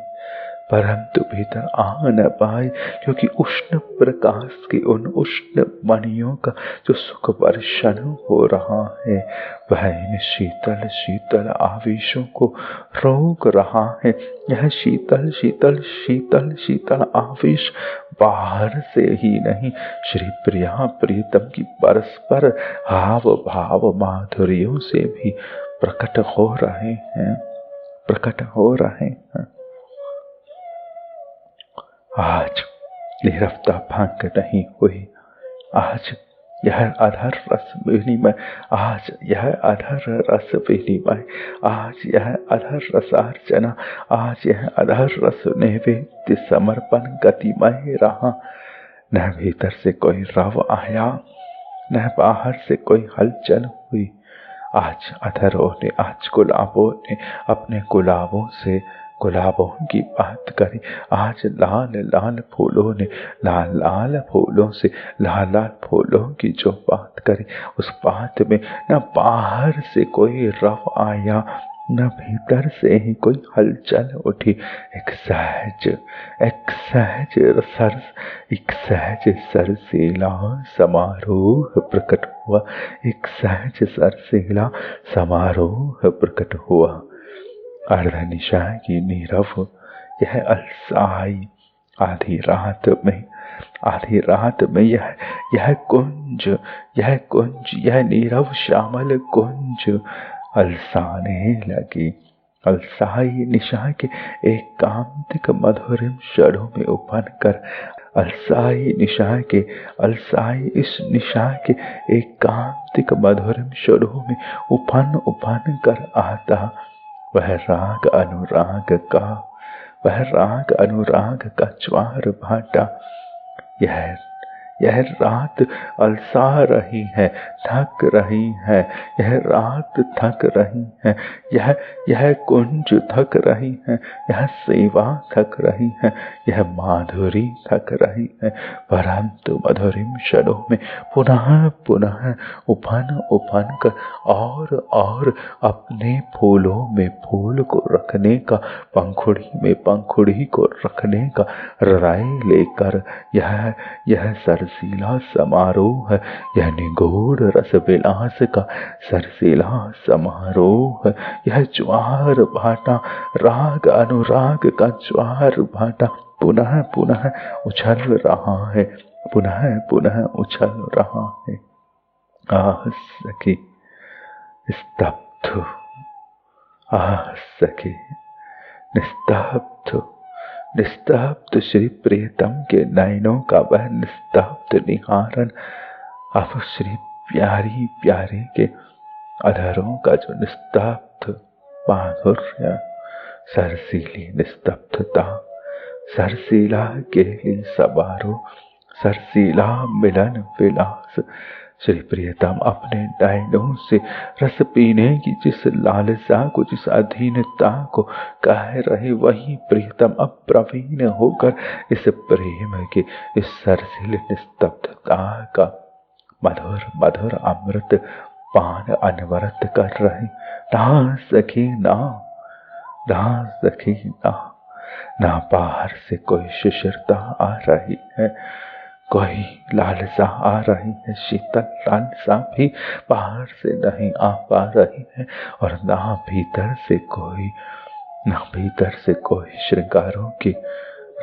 परंतु भीतर आ न पाए, क्योंकि उष्ण प्रकाश की उन उष्ण मणियों का जो सुख वर्षण हो रहा है, वह इन शीतल शीतल आवेशों को रोक रहा है। यह शीतल शीतल शीतल शीतल आवेश बाहर से ही नहीं, श्री प्रिया प्रीतम की परस्पर हाव भाव माधुर्यों से भी प्रकट हो रहे हैं। आज नीरवता भंग नहीं हुई। आज यह अधर रस विनिमय, आज यह अधर रसार्चना, आज यह अधर रस नैवेद्य समर्पण गतिमय रहा। न भीतर से कोई रव आया, न बाहर से कोई हलचल हुई। आज अधरों ने, आज गुलाबों ने अपने गुलाबों की बात करी। आज लाल लाल फूलों ने लाल लाल फूलों से लाल लाल फूलों की जो बात करी, उस बात में न बाहर से कोई रव आया, न भीतर से ही कोई हलचल उठी। एक सहज सरसीला समारोह प्रकट हुआ। एक सहज सरसीला समारोह प्रकट हुआ। अर्धनिशा की नीरव यह अलसाई आधी रात में यह कुंज, यह नीरव श्यामल कुंज अलसाने लगी। अलसाई निशा के एकांतिक मधुरिम क्षणों में उपन कर, इस निशा के एकांतिक मधुरिम क्षणों में उपन कर आता वह राग अनुराग का ज्वार भाटा। यह रात अलसा रही है, थक रही है। यह रात थक रही है, यह कुंज थक रही है, यह सेवा थक रही है, यह माधुरी थक रही है। परंतु मधुरिम क्षणों में पुनः उपन कर और अपने फूलों में फूल को रखने का, पंखुड़ी में पंखुड़ी को रखने का राय लेकर यह सरसीला समारोह है। यह निगूढ़ रस विलास का सरसीला समारोह है। यह ज्वार भाटा, राग अनुराग का ज्वार भाटा पुनः उछल रहा है, पुनः उछल रहा है। आह सखी स्तब्ध, आह सखी निस्तब्ध श्री प्रियतम के नयनों का वह निस्तब्ध निहारन, अब श्री प्यारी प्यारे के अधरों का जो निस्तब्ध माधुर्य, सरसीली निस्तब्धता, सरसीला गेली समारोह, सरसीला मिलन विलास, श्री प्रियतम अपने नयनों से रस पीने की जिस लालसा को, जिस अधीनता को कह रहे, वही प्रियतम अब प्रवीण होकर इस प्रेम के इस सरसिल निस्तब्धता का मधुर मधुर अमृत पान अनवरत कर रहे। ना सखी ना, ना सखी ना, ना बाहर से कोई शिशिरता आ रही है, कोई लालसा आ रही है, शीतल लालसा भी बाहर से नहीं आ पा रही है, और ना भीतर से कोई श्रृंगारों की,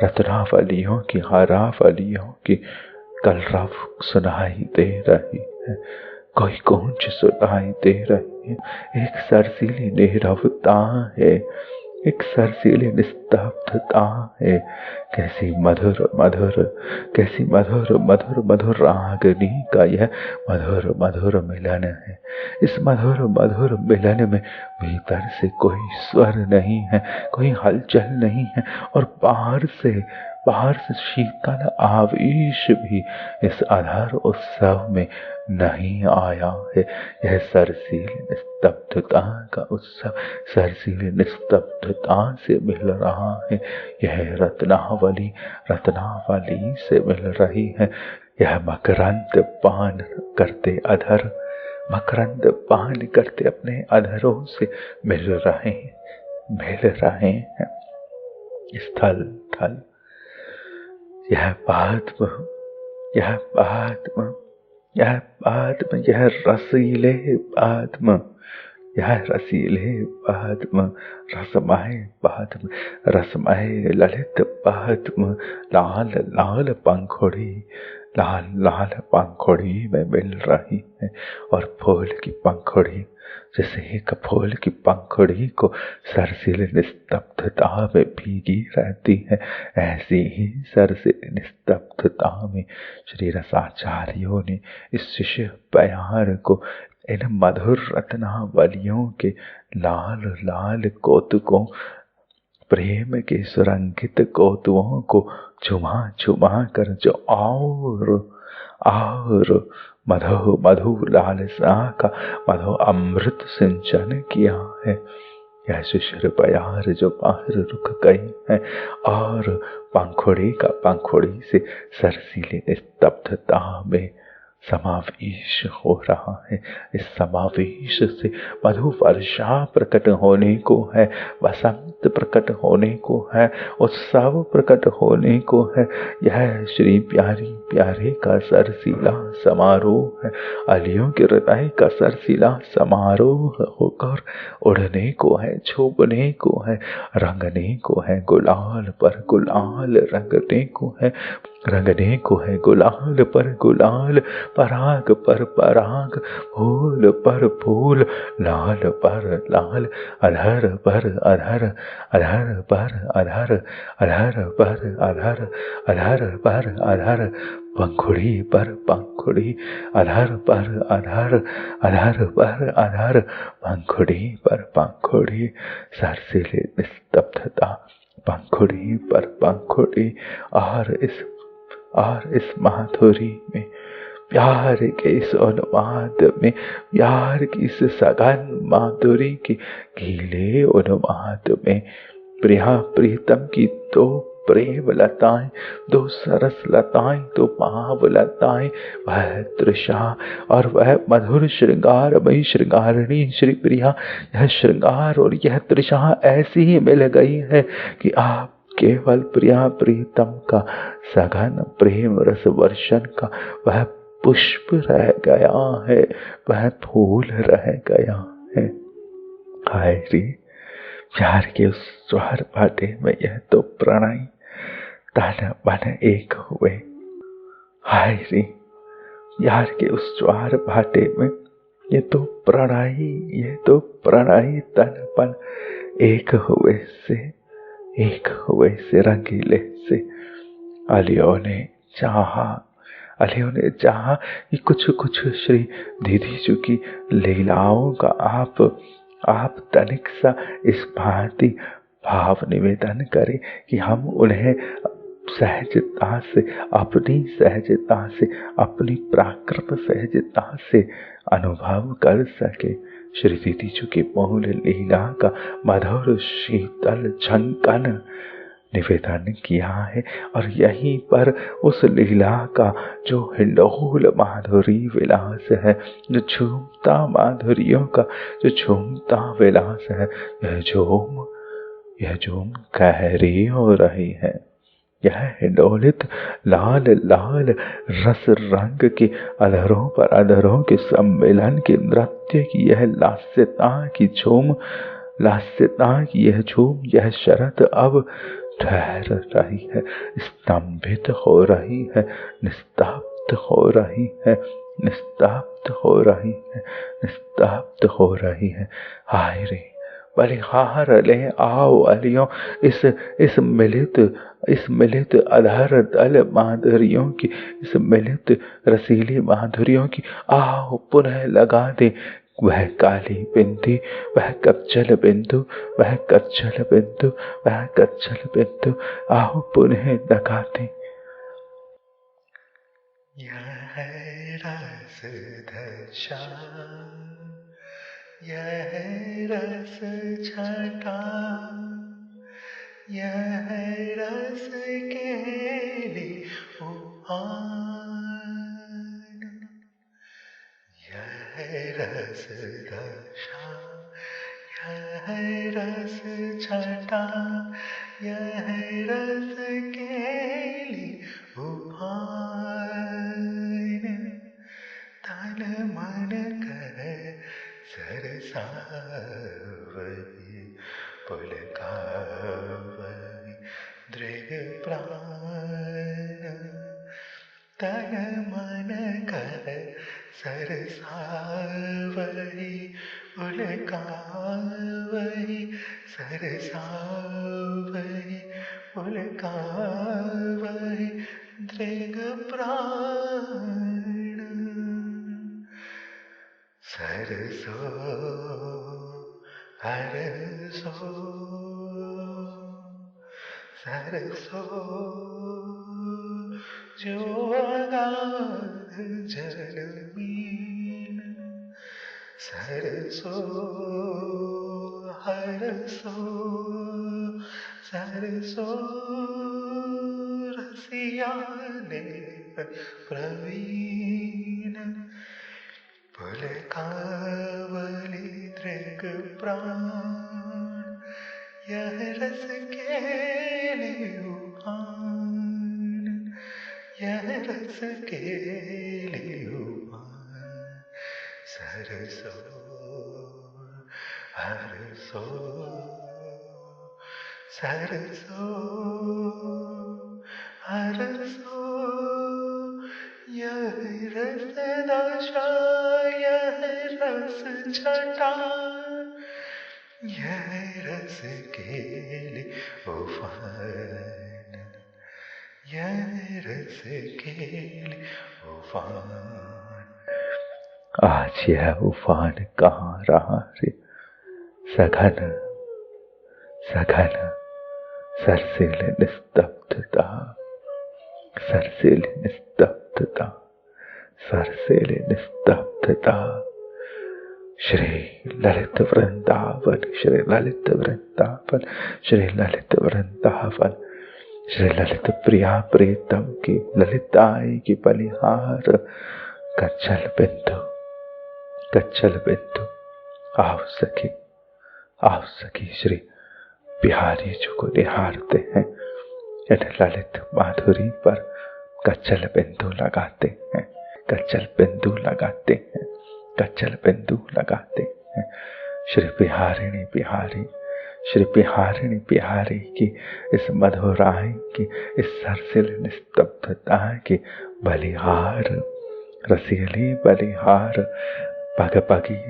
रत्नावलियों की, हारावलियों की कलरव सुनाई दे रही है, कोई गूंज सुनाई दे रही है। एक सरसीली नीरवता है, एक सरसीली निस्तब्धता है। कैसी मधुर मधुर, कैसी मधुर मधुर मधुर रागनी का यह मधुर मधुर मिलन है। इस मधुर मधुर मिलन में भीतर से कोई स्वर नहीं है, कोई हलचल नहीं है, और बाहर से शीतल आवेश भी इस अधर उत्सव में नहीं आया है। यह सरसील निस्तब्धता का उत्सव सरसील निस्तब्धता से मिल रहा है। यह रत्नावली से मिल रही है। यह मकरंद पान करते अधर, मकरंद पान करते अपने अधरों से मिल रहे हैं। स्थल थल, यह पाद्म, यह पाद्म, यह पाद्म, यह रसीले पाद्म, यह रसीले पाद्म, रसमय पाद्म, रसमय ललित पाद्म, लाल लाल पंखुड़ी, लाल लाल पंखुड़ी में मिल रही है। और फूल की पंखुड़ी, जैसे एक फूल की पंखुड़ी को सरसिल निस्तब्धता में भीगी रहती है, ऐसी ही सरसिल निस्तब्धता में श्री रसाचार्यों ने इस शिष्य प्यार को, इन मधुर रत्नावलियों के लाल लाल कौतुकों, प्रेम के सुरंगित कौतुकों को झुमा झुमा कर जो और मधु मधु लालसा का मधु अमृत सिंचन किया है। यह शिशिर प्यार जो बाहर रुक गई है और पंखुड़ी से सरसीले निस्तब्धता में समावेश हो रहा है। इस समावेश से मधु वर्षा प्रकट होने को है, वसंत प्रकट होने को है, उत्सव प्रकट होने को है। यह श्री प्यारी प्यारे का सरसीला समारोह है। अलियों के हृदय का सरसीला समारोह होकर उड़ने को है, छूपने को है, रंगने को है, गुलाल पर गुलाल रंगने को है, रंगने को है, गुलाल पर गुलाल, पराग पर पराग, फूल पर फूल, लाल पर लाल, अधर पर अधर, अधर पर अधर, अधर पर अधर, अधर पर अधर, पंखुड़ी पर पंखुड़ी, अधर पर अधर, अधर पर अधर, पंखुड़ी पर पंखुड़ी, सरसिले निस्तब्धता, पंखुड़ी पर पंखुड़ी, और इस माधुरी में, प्यार के इस उन्माद में, प्यार की इस सघन माधुरी के गीले उन्माद में, प्रिया प्रीतम की दो प्रेम लताएं, दो सरस लताएं, दो भाव लताएं, वह तृषा और वह मधुर श्रृंगार मई श्रृंगारिणी श्री प्रिया, यह श्रृंगार और यह तृषा ऐसी ही मिल गई है कि आप केवल प्रिया प्रीतम का सघन प्रेम रस वर्षन का वह पुष्प रह गया है, वह फूल रह गया है। हाय रे प्यार के उस ज्वार भाटे में यह तो प्रणय तन मन एक हुए। हाय रे प्यार के उस ज्वार भाटे में ये तो प्रणय तन मन एक हुए से रंगीले से। अलियों ने चाहा कि कुछ श्री दीदी जी की लीलाओं का आप तनिक सा इस भांति भाव निवेदन करें कि हम उन्हें सहजता से, अपनी सहजता से, अपनी प्राकृत सहजता से अनुभव कर सके। श्री विदिजू की मूल लीला का मधुर शीतल झंकन निवेदन किया है, और यहीं पर उस लीला का जो हिंडोल माधुरी विलास है, जो झूमता माधुरियों का जो झूमता विलास है, यह झूम कहरी हो रही है। यह हिंडोलित लाल लाल रस रंग के अधरों पर अधरों के सम्मेलन के नृत्य की यह लास्यता की झूम, लास्यता की यह झूम, यह शरत अब ठहर रही है, स्तंभित हो रही है, निस्तब्ध हो रही है, निस्तब्ध हो रही है, निस्तब्ध हो रही है। हाय रे बलिहार ले आओ अलियों, इस मिलित अधर दल माधुरियों की, इस मिलित रसीली माधुरियों की आओ पुनः लगा दे वह काली बिंदी, वह कच्चल बिंदु, वह कच्चल बिंदु, वह कच्चल बिंदु, आओ पुनः लगा दे। यह है रस दशा, यह है रस छटा, यह है रस केली उहान, यह है रस दशा, यह है रस छटा, यह है रस केली उहान। तन मन कर सरसावही, पुलकावही दृग प्राण। तन मन कर सरसावही, पुलकावही सरसावही, पुलकावही दृग प्राण। सरसो हरसो, सरसो जो अगाध जलमीन, सरसो हरसो, सरसो रसिया ने प्रवीण। पुलकावली दृग प्राण, यह रस केली उहान, यह रस केली उहान। सरसो हरसो, सरसो हरसो, यह रस दशा, यह रस छटा, यह रस केली उफान, यह रस केली उफान। आज यह उफान कहाँ रहा रे, सघन सघन सरसिल निस्तब्धता, सरसिल निस्तब्धता, सरसिल निस्तब्धता। श्री ललित वृंदावन, श्री ललित वृंदावन, श्री ललित वृंदावन, श्री ललित प्रिया प्रीतम की ललिताई की बलिहार कच्चल बिंदु, कच्चल बिंदु। आओ सखी, आओ सखी, श्री बिहारी जी को निहारते हैं, इन ललित माधुरी पर कच्चल बिंदु लगाते हैं, कच्चल बिंदु लगाते हैं, कच्चल बिंदु लगाते हैं। श्री बिहारिणी बिहारी, श्री बिहारिणी बिहारी की इस मधुराई की, इस सरसिल निस्तब्धता की बलिहार, रसीली बलिहार, पगपगी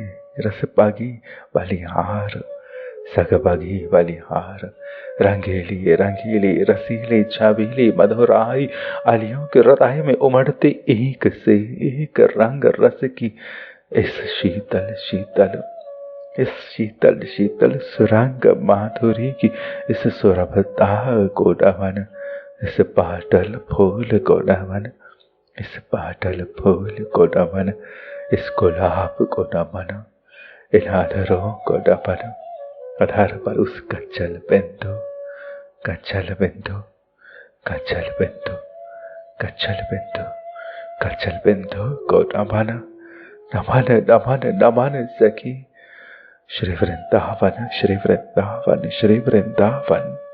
रसपगी बलिहार, सगबगी बलिहार, रंगीली रंगीली रसीली छबीली मधुराई, अलियों के हृदय में उमड़ते एक से एक रंग रस की इस शीतल शीतल, इस शीतल शीतल सुरंग माधुरी की इस सुरभता को नमन, इस पाटल फूल को नमन, इस पाटल फूल को नमन, इस गुलाब को नमन, इन आधरों को नमन, आधार पर उस कच्चल बिंदु, कच्चल बिंदु, कच्चल बिंदु, कच्चल बिंदु, कच्चल बिंदु को नमन, नमन नमन नमन सखी। श्री वृंदावन, श्री वृंदावन, श्री वृंदावन।